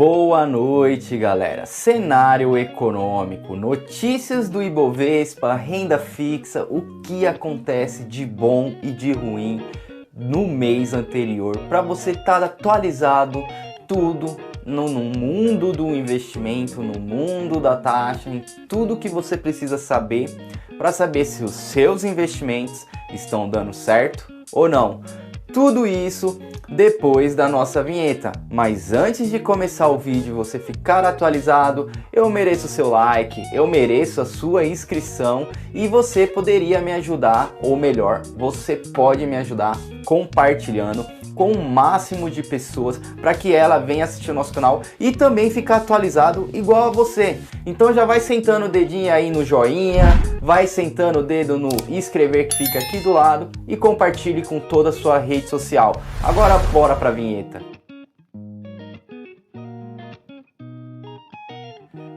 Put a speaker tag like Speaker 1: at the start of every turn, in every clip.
Speaker 1: Boa noite, galera. Cenário econômico, notícias do Ibovespa, renda fixa, o que acontece de bom e de ruim no mês anterior, para você estar atualizado tudo no mundo do investimento, no mundo da taxa, em tudo que você precisa saber para saber se os seus investimentos estão dando certo ou não. Tudo isso depois da nossa vinheta. Mas antes de começar o vídeo, você ficar atualizado, eu mereço o seu like, eu mereço a sua inscrição e você poderia me ajudar, ou melhor, você pode me ajudar compartilhando com o máximo de pessoas para que ela venha assistir o nosso canal e também ficar atualizado igual a você. Então já vai sentando o dedinho aí no joinha, vai sentando o dedo no inscrever que fica aqui do lado e compartilhe com toda a sua rede social. Agora bora pra vinheta.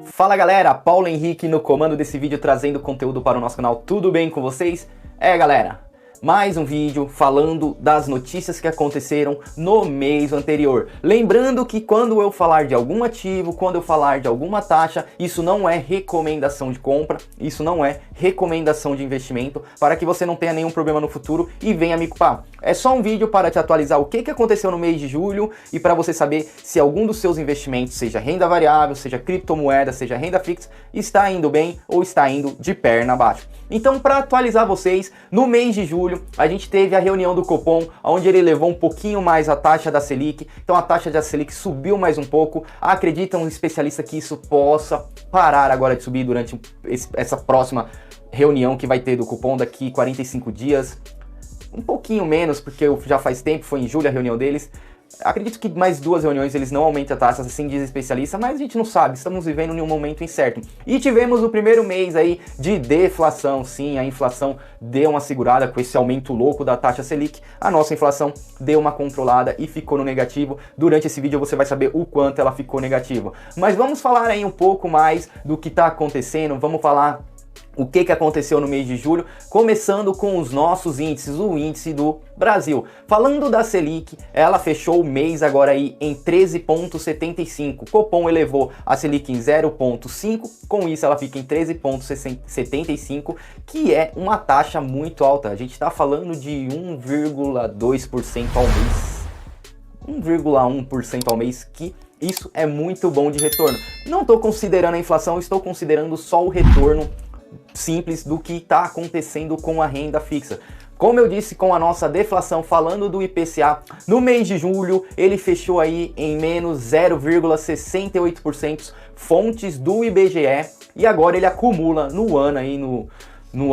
Speaker 1: Fala galera, Paulo Henrique no comando desse vídeo trazendo conteúdo para o nosso canal. Tudo bem com vocês? Galera, mais um vídeo falando das notícias que aconteceram no mês anterior. Lembrando que quando eu falar de algum ativo, quando eu falar de alguma taxa, isso não é recomendação de compra, isso não é recomendação de investimento, para que você não tenha nenhum problema no futuro e venha me culpar. É só um vídeo para te atualizar o que aconteceu no mês de julho e para você saber se algum dos seus investimentos, seja renda variável, seja criptomoeda, seja renda fixa, está indo bem ou está indo de perna abaixo. Então, para atualizar vocês, no mês de julho, a gente teve a reunião do Copom, onde ele levou um pouquinho mais a taxa da Selic. Então a taxa da Selic subiu mais um pouco. Acredita um especialista que isso possa parar agora de subir durante essa próxima reunião que vai ter do Copom daqui 45 dias. Um pouquinho menos, porque já faz tempo, foi em julho a reunião deles. Acredito que mais 2 reuniões eles não aumentem a taxa, assim diz especialista, mas a gente não sabe, estamos vivendo em um momento incerto. E tivemos o primeiro mês aí de deflação, sim, a inflação deu uma segurada com esse aumento louco da taxa Selic, a nossa inflação deu uma controlada e ficou no negativo. Durante esse vídeo você vai saber o quanto ela ficou negativa. Mas vamos falar aí um pouco mais do que está acontecendo, vamos falar o que aconteceu no mês de julho, começando com os nossos índices, o índice do Brasil. Falando da Selic, ela fechou o mês agora aí em 13,75. Copom elevou a Selic em 0,5, com isso ela fica em 13,75, que é uma taxa muito alta. A gente está falando de 1,2% ao mês, 1,1% ao mês, que isso é muito bom de retorno. Não estou considerando a inflação, estou considerando só o retorno simples do que está acontecendo com a renda fixa. Como eu disse, com a nossa deflação, falando do IPCA, no mês de julho ele fechou aí em menos 0,68%, fontes do IBGE, e agora ele acumula no ano aí no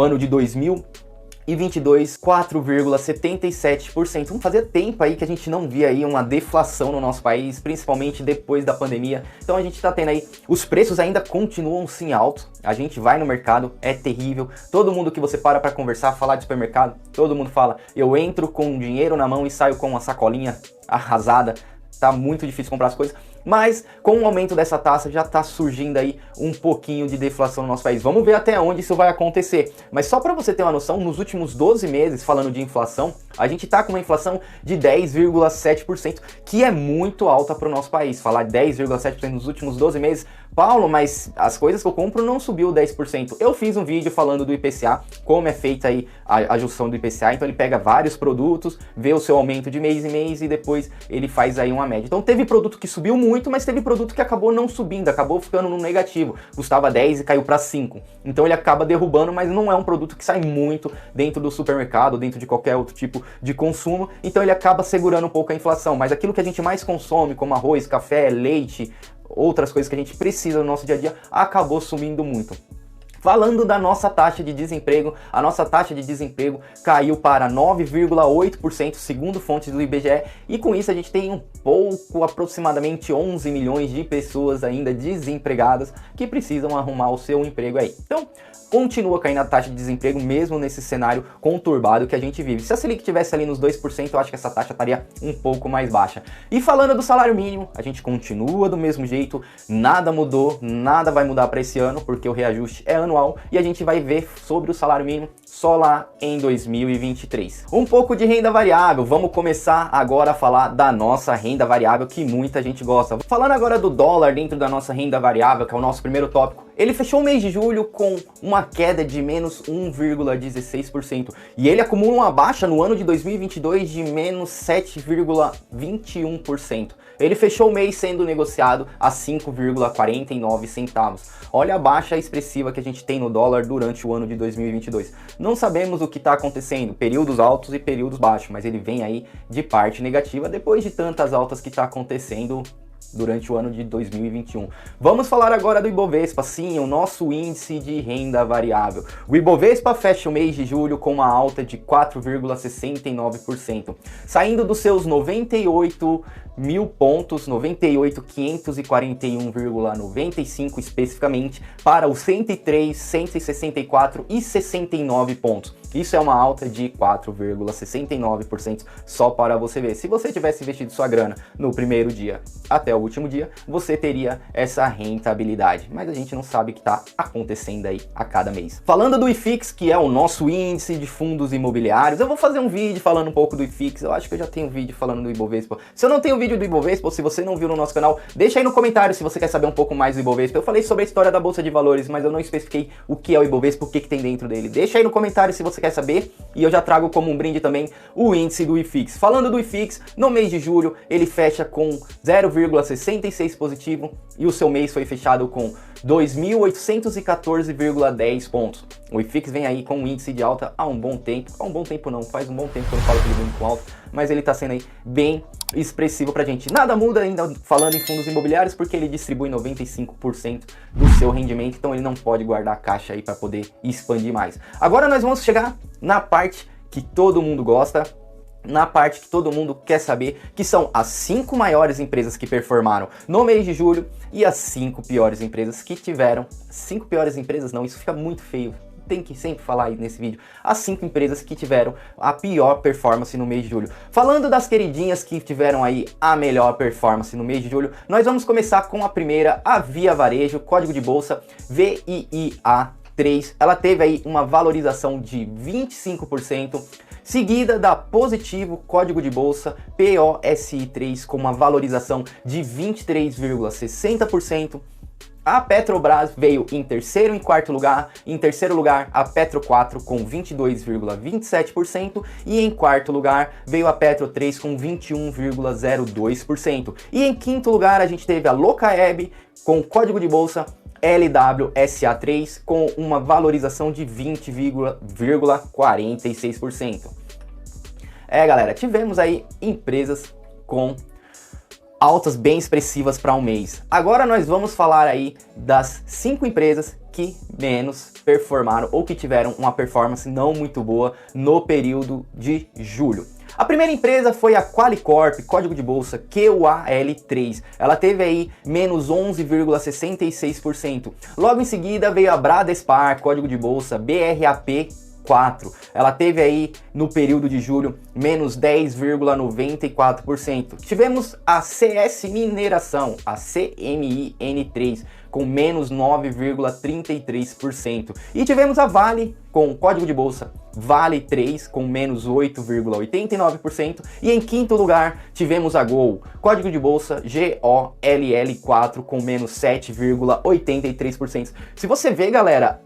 Speaker 1: ano de 2022, 4,77%. Não fazia tempo aí que a gente não via aí uma deflação no nosso país, principalmente depois da pandemia. Então a gente está tendo aí, os preços ainda continuam sim altos. A gente vai no mercado, é terrível. Todo mundo que você para conversar, falar de supermercado, todo mundo fala, eu entro com dinheiro na mão e saio com uma sacolinha arrasada. Tá muito difícil comprar as coisas, mas com o aumento dessa taxa já tá surgindo aí um pouquinho de deflação no nosso país. Vamos ver até onde isso vai acontecer. Mas só para você ter uma noção, nos últimos 12 meses, falando de inflação, a gente tá com uma inflação de 10,7%, que é muito alta para o nosso país. Falar 10,7% nos últimos 12 meses, Paulo, mas as coisas que eu compro não subiu 10%. Eu fiz um vídeo falando do IPCA, como é feita aí a junção do IPCA, então ele pega vários produtos, vê o seu aumento de mês em mês e depois ele faz aí uma média. Então teve produto que subiu muito, mas teve produto que acabou não subindo, acabou ficando no negativo. Custava 10 e caiu para 5. Então ele acaba derrubando, mas não é um produto que sai muito dentro do supermercado, dentro de qualquer outro tipo de consumo. Então ele acaba segurando um pouco a inflação. Mas aquilo que a gente mais consome, como arroz, café, leite, outras coisas que a gente precisa no nosso dia a dia, acabou subindo muito. Falando da nossa taxa de desemprego, a nossa taxa de desemprego caiu para 9,8% segundo fontes do IBGE, e com isso a gente tem um pouco, aproximadamente 11 milhões de pessoas ainda desempregadas que precisam arrumar o seu emprego aí. Então, continua caindo a taxa de desemprego mesmo nesse cenário conturbado que a gente vive. Se a Selic tivesse ali nos 2%, eu acho que essa taxa estaria um pouco mais baixa. E falando do salário mínimo, a gente continua do mesmo jeito, nada mudou, nada vai mudar para esse ano, porque o reajuste é ano anual e a gente vai ver sobre o salário mínimo só lá em 2023. Um pouco de renda variável, vamos começar agora a falar da nossa renda variável que muita gente gosta. Falando agora do dólar dentro da nossa renda variável, que é o nosso primeiro tópico, ele fechou o mês de julho com uma queda de menos 1,16% e ele acumula uma baixa no ano de 2022 de menos 7,21%. Ele fechou o mês sendo negociado a 5,49 centavos. Olha a baixa expressiva que a gente tem no dólar durante o ano de 2022. Não sabemos o que está acontecendo, períodos altos e períodos baixos, mas ele vem aí de parte negativa depois de tantas altas que está acontecendo durante o ano de 2021. Vamos falar agora do Ibovespa, sim, o nosso índice de renda variável. O Ibovespa fecha o mês de julho com uma alta de 4,69%, saindo dos seus 98 mil pontos, 98.541,95 especificamente, para os 103, 164 e 69 pontos. Isso é uma alta de 4,69% só para você ver. Se você tivesse investido sua grana no primeiro dia até o último dia, você teria essa rentabilidade. Mas a gente não sabe o que está acontecendo aí a cada mês. Falando do IFIX, que é o nosso índice de fundos imobiliários, eu vou fazer um vídeo falando um pouco do IFIX. Eu acho que eu já tenho um vídeo falando do Ibovespa. Se eu não tenho vídeo do Ibovespa, ou se você não viu no nosso canal, deixa aí no comentário se você quer saber um pouco mais do Ibovespa. Eu falei sobre a história da Bolsa de Valores, mas eu não especifiquei o que é o Ibovespa, o que tem dentro dele. Deixa aí no comentário se você quer saber, e eu já trago como um brinde também o índice do IFIX. Falando do IFIX, no mês de julho ele fecha com 0,66 positivo e o seu mês foi fechado com 2.814,10 pontos. O IFIX vem aí com um índice de alta há um bom tempo. Há um bom tempo não, faz um bom tempo que eu não falo que ele vem muito alto, mas ele está sendo aí bem expressivo pra gente. Nada muda ainda falando em fundos imobiliários, porque ele distribui 95% do seu rendimento, então ele não pode guardar a caixa aí para poder expandir mais. Agora nós vamos chegar na parte que todo mundo gosta, na parte que todo mundo quer saber, que são as 5 maiores empresas que performaram no mês de julho e as 5 piores empresas que tiveram. 5 piores empresas não, isso fica muito feio. Tem que sempre falar aí nesse vídeo, as 5 empresas que tiveram a pior performance no mês de julho. Falando das queridinhas que tiveram aí a melhor performance no mês de julho, nós vamos começar com a primeira, a Via Varejo, código de bolsa VIIA3. Ela teve aí uma valorização de 25%, seguida da Positivo, código de bolsa POSI3, com uma valorização de 23,60%. A Petrobras veio em terceiro e quarto lugar. Em terceiro lugar, a Petro 4 com 22,27%. E em quarto lugar, veio a Petro 3 com 21,02%. E em quinto lugar, a gente teve a Locaeb com código de bolsa LWSA3 com uma valorização de 20,46%. Galera, tivemos aí empresas com altas bem expressivas para um mês. Agora nós vamos falar aí das 5 empresas que menos performaram ou que tiveram uma performance não muito boa no período de julho. A primeira empresa foi a Qualicorp, código de bolsa QAL3. Ela teve aí menos 11,66%. Logo em seguida veio a Bradespar, código de bolsa BRAP4. Ela teve aí no período de julho menos 10,94%. Tivemos a CS Mineração, a CMIN3, com menos 9,33%. E tivemos a Vale com código de bolsa Vale3 com menos 8,89%. E em quinto lugar tivemos a Gol, código de bolsa GOLL4 com menos 7,83%. Se você vê, galera,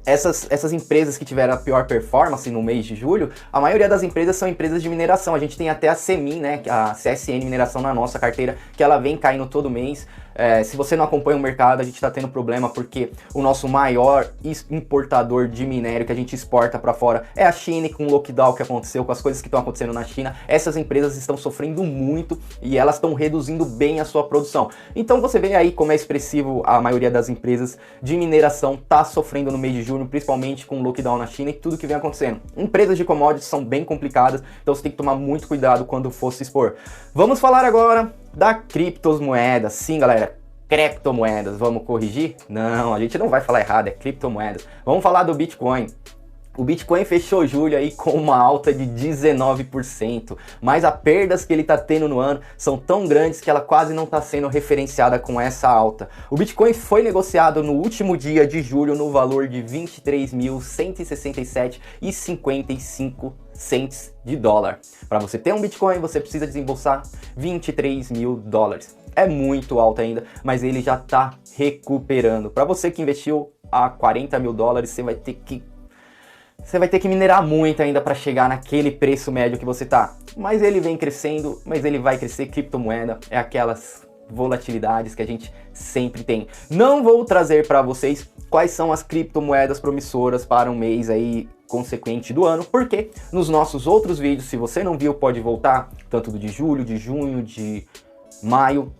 Speaker 1: essas empresas que tiveram a pior performance no mês de julho, a maioria das empresas são empresas de mineração. A gente tem até a CEMIN, né, a CSN Mineração na nossa carteira, que ela vem caindo todo mês. Se você não acompanha o mercado, a gente está tendo problema porque o nosso maior importador de minério que a gente exporta para fora é a China, e com o lockdown que aconteceu, com as coisas que estão acontecendo na China, essas empresas estão sofrendo muito e elas estão reduzindo bem a sua produção. Então você vê aí como é expressivo a maioria das empresas de mineração está sofrendo no mês de junho, principalmente com o lockdown na China e tudo que vem acontecendo. Empresas de commodities são bem complicadas, então você tem que tomar muito cuidado quando for se expor. Vamos falar agora da criptomoedas. Sim, galera, criptomoedas. Vamos corrigir? Não, a gente não vai falar errado, é criptomoedas. Vamos falar do Bitcoin. O Bitcoin fechou julho aí com uma alta de 19%, mas as perdas que ele está tendo no ano são tão grandes que ela quase não está sendo referenciada com essa alta. O Bitcoin foi negociado no último dia de julho no valor de 23.167,55 cents de dólar. Para você ter um Bitcoin, você precisa desembolsar 23 mil dólares. É muito alto ainda, mas ele já está recuperando. Para você que investiu a 40 mil dólares, você vai ter que minerar muito ainda para chegar naquele preço médio que você tá. Mas ele vem crescendo, mas ele vai crescer. Criptomoeda é aquelas volatilidades que a gente sempre tem. Não vou trazer para vocês quais são as criptomoedas promissoras para um mês aí consequente do ano, porque nos nossos outros vídeos, se você não viu, pode voltar, tanto do de julho, de junho, de maio,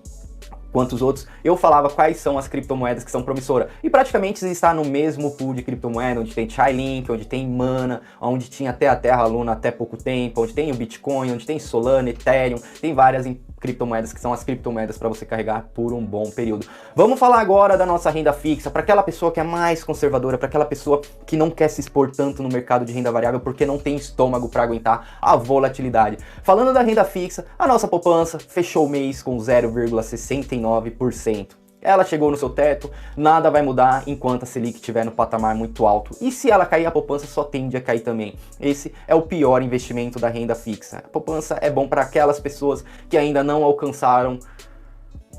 Speaker 1: quantos outros, eu falava quais são as criptomoedas que são promissoras. E praticamente está no mesmo pool de criptomoeda, onde tem Chainlink, onde tem Mana, onde tinha até a Terra Luna até pouco tempo, onde tem o Bitcoin, onde tem Solana, Ethereum, tem várias criptomoedas que são as criptomoedas para você carregar por um bom período. Vamos falar agora da nossa renda fixa, para aquela pessoa que é mais conservadora, para aquela pessoa que não quer se expor tanto no mercado de renda variável porque não tem estômago para aguentar a volatilidade. Falando da renda fixa, a nossa poupança fechou o mês com 0,69%. Ela chegou no seu teto, nada vai mudar enquanto a Selic estiver no patamar muito alto. E se ela cair, a poupança só tende a cair também. Esse é o pior investimento da renda fixa. A poupança é bom para aquelas pessoas que ainda não alcançaram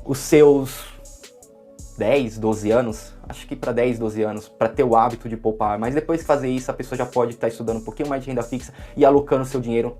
Speaker 1: os seus 10, 12 anos. Acho que para 10, 12 anos, para ter o hábito de poupar. Mas depois de fazer isso, a pessoa já pode estar estudando um pouquinho mais de renda fixa e alocando seu dinheiro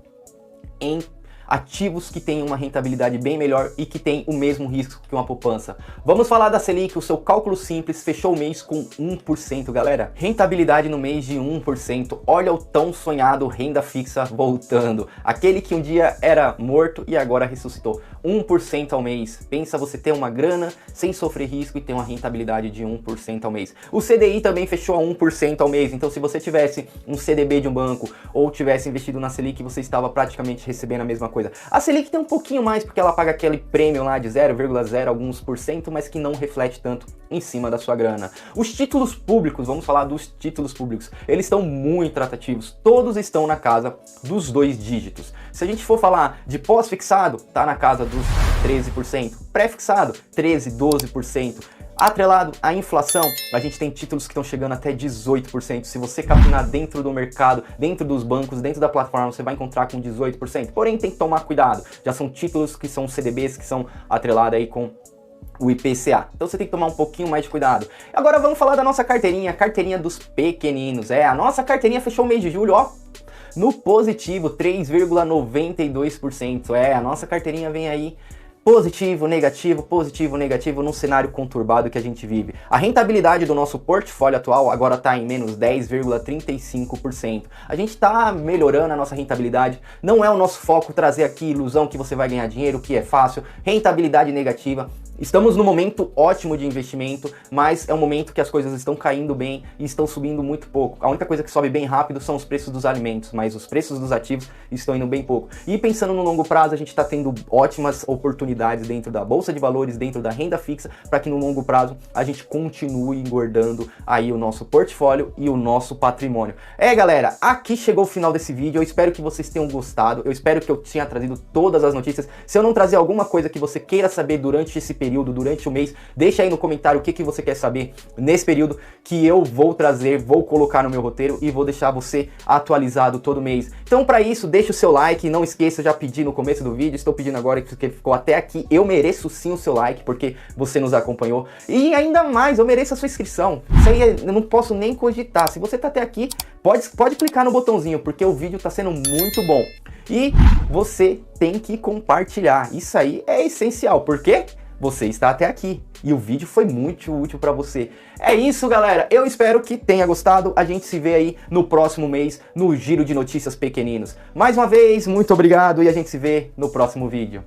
Speaker 1: em ativos que têm uma rentabilidade bem melhor e que têm o mesmo risco que uma poupança. Vamos falar da Selic. O seu cálculo simples fechou o mês com 1%, galera. Rentabilidade no mês de 1%. Olha o tão sonhado renda fixa voltando. Aquele que um dia era morto e agora ressuscitou. 1% ao mês. Pensa você ter uma grana sem sofrer risco e ter uma rentabilidade de 1% ao mês. O CDI também fechou a 1% ao mês. Então se você tivesse um CDB de um banco ou tivesse investido na Selic, você estava praticamente recebendo a mesma coisa. A Selic tem um pouquinho mais porque ela paga aquele prêmio lá de 0,0 alguns por cento, mas que não reflete tanto em cima da sua grana. Os títulos públicos, vamos falar dos títulos públicos, eles estão muito atrativos, todos estão na casa dos 2 dígitos. Se a gente for falar de pós-fixado, tá na casa dos 13%, pré-fixado 13, 12%. Atrelado à inflação, a gente tem títulos que estão chegando até 18%. Se você capinar dentro do mercado, dentro dos bancos, dentro da plataforma, você vai encontrar com 18%. Porém, tem que tomar cuidado. Já são títulos que são CDBs, que são atrelados aí com o IPCA. Então você tem que tomar um pouquinho mais de cuidado. Agora vamos falar da nossa carteirinha, a carteirinha dos pequeninos. A nossa carteirinha fechou o mês de julho, ó, no positivo, 3,92%. A nossa carteirinha vem aí positivo, negativo, num cenário conturbado que a gente vive. A rentabilidade do nosso portfólio atual agora está em menos 10,35%. A gente está melhorando a nossa rentabilidade. Não é o nosso foco trazer aqui ilusão que você vai ganhar dinheiro, que é fácil. Rentabilidade negativa. Estamos num momento ótimo de investimento, mas é um momento que as coisas estão caindo bem e estão subindo muito pouco. A única coisa que sobe bem rápido são os preços dos alimentos, mas os preços dos ativos estão indo bem pouco. E pensando no longo prazo, a gente está tendo ótimas oportunidades dentro da bolsa de valores, dentro da renda fixa, para que no longo prazo a gente continue engordando aí o nosso portfólio e o nosso patrimônio. Galera, aqui chegou o final desse vídeo. Eu espero que vocês tenham gostado. Eu espero que eu tenha trazido todas as notícias. Se eu não trazer alguma coisa que você queira saber durante esse período, durante o mês, deixa aí no comentário o que você quer saber nesse período, que eu vou trazer, vou colocar no meu roteiro e vou deixar você atualizado todo mês. Então para isso, deixa o seu like, não esqueça, eu já pedi no começo do vídeo, estou pedindo agora que ficou até aqui, eu mereço sim o seu like, porque você nos acompanhou, e ainda mais, eu mereço a sua inscrição. Isso aí eu não posso nem cogitar. Se você tá até aqui, pode clicar no botãozinho, porque o vídeo tá sendo muito bom. E você tem que compartilhar, isso aí é essencial, porque você está até aqui e o vídeo foi muito útil para você. É isso, galera. Eu espero que tenha gostado. A gente se vê aí no próximo mês no Giro de Notícias Pequeninos. Mais uma vez, muito obrigado e a gente se vê no próximo vídeo.